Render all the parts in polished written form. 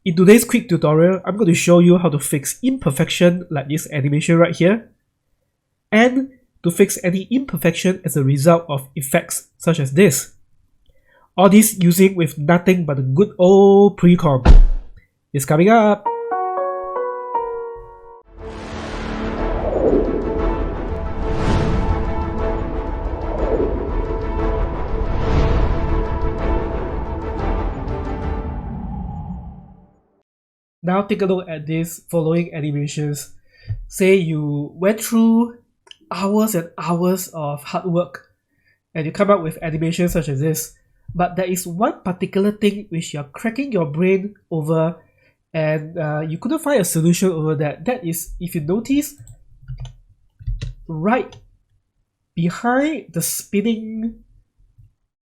In today's quick tutorial, I'm going to show you how to fix imperfection like this animation right here, and to fix any imperfection as a result of effects such as this. All this using with nothing but a good old pre-comp. It's coming up. Now take a look at these following animations. Say you went through hours and hours of hard work and you come up with animations such as this. But there is one particular thing which you're cracking your brain over and you couldn't find a solution over that. That is, if you notice, right behind the spinning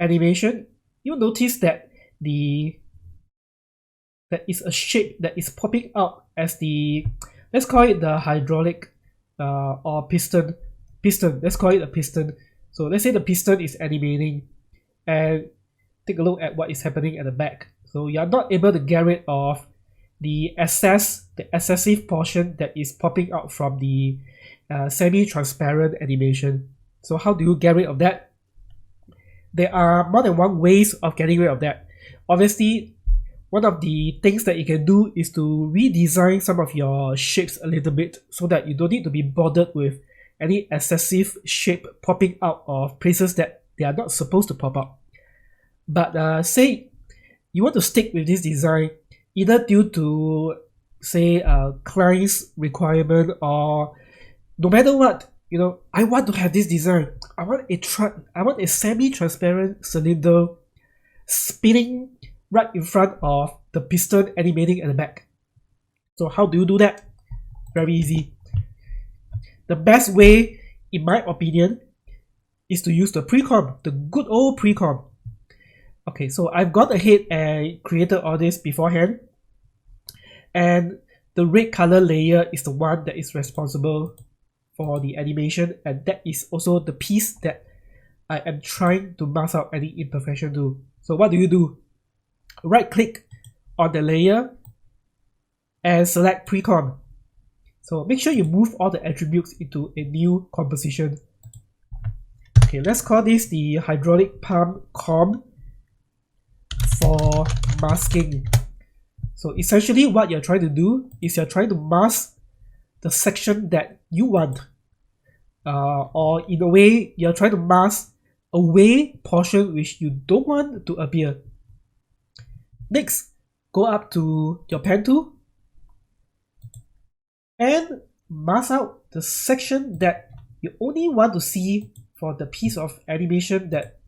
animation, you'll notice that there is a shape that is popping out as the, let's call it the hydraulic or piston. Let's call it a piston. So let's say the piston is animating, and take a look at what is happening at the back. So you're not able to get rid of the excessive portion that is popping out from the semi-transparent animation. So how do you get rid of that? There are more than one ways of getting rid of that. Obviously, one of the things that you can do is to redesign some of your shapes a little bit so that you don't need to be bothered with any excessive shape popping out of places that they are not supposed to pop out. But say you want to stick with this design either due to, say, client's requirement, or no matter what, you know, I want to have this design. I want a semi-transparent cylinder spinning right in front of the piston animating at the back. So how do you do that? Very easy. The best way, in my opinion, is to use the pre-comp, the good old pre-comp. Okay, so I've gone ahead and created all this beforehand, and the red color layer is the one that is responsible for the animation, and that is also the piece that I am trying to mask out any imperfection to. So what do? Right click on the layer and select pre-comp. So make sure you move all the attributes into a new composition. Okay, let's call this the hydraulic pump comp for masking. So essentially what you're trying to do is you're trying to mask the section that you want, or in a way you're trying to mask away portion which you don't want to appear. Next, go up to your pen tool and mask out the section that you only want to see for the piece of animation that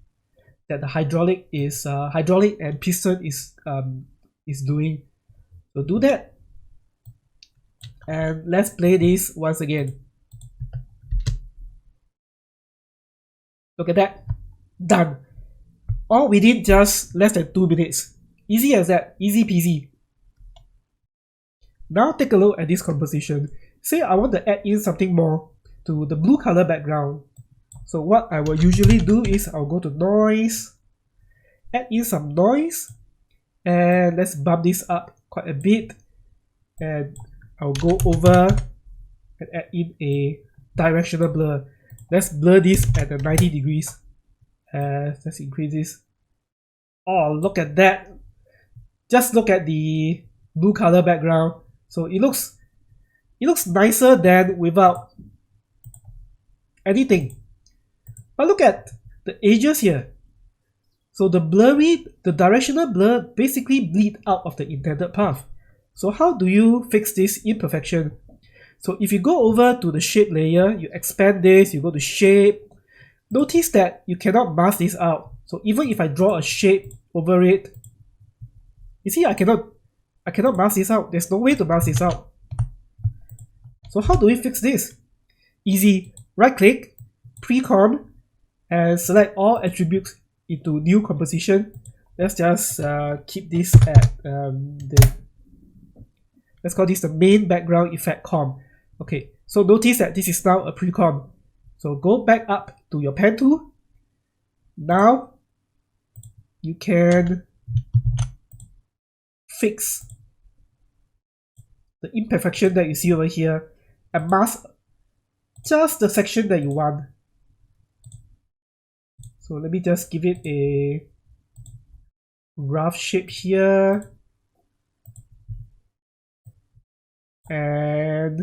the hydraulic and piston is doing. So do that, and let's play this once again. Look at that, done. All within just less than 2 minutes. Easy as that, easy peasy. Now take a look at this composition. Say I want to add in something more to the blue color background. So what I will usually do is I'll go to noise, add in some noise, and let's bump this up quite a bit, and I'll go over and add in a directional blur. Let's blur this at 90 degrees. Let's increase this. Oh, look at that. Just look at the blue color background. So it looks nicer than without anything. But look at the edges here. So the directional blur basically bleed out of the intended path. So how do you fix this imperfection? So if you go over to the shape layer, you expand this, you go to shape. Notice that you cannot mask this out. So even if I draw a shape over it, you see I cannot mask this out. There's no way to mask this out. So how do we fix this? Easy. Right click, pre-comp, and select all attributes into new composition. Let's just keep this at let's call this the main background effect comp. Okay, so notice that this is now a pre-comp. So go back up to your pen tool. Now you can fix the imperfection that you see over here and mask just the section that you want. So let me just give it a rough shape here. And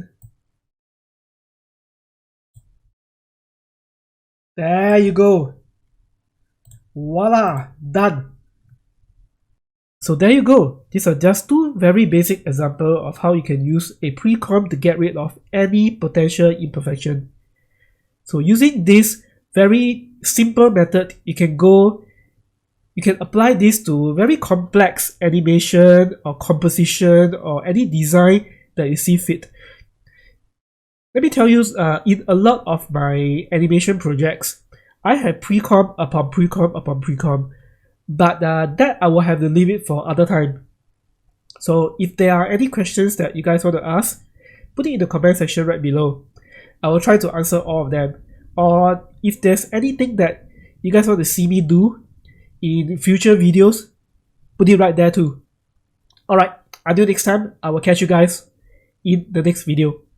there you go. Voila, done. So there you go. These are just two very basic examples of how you can use a pre-comp to get rid of any potential imperfection. So using this very simple method, you can apply this to very complex animation or composition or any design that you see fit. Let me tell you, in a lot of my animation projects, I have pre-comp upon pre-comp upon pre-comp, but that I will have to leave it for other time. So if there are any questions that you guys want to ask, put it in the comment section right below. I will try to answer all of them. Or if there's anything that you guys want to see me do in future videos, put it right there too. Alright, until next time, I will catch you guys in the next video.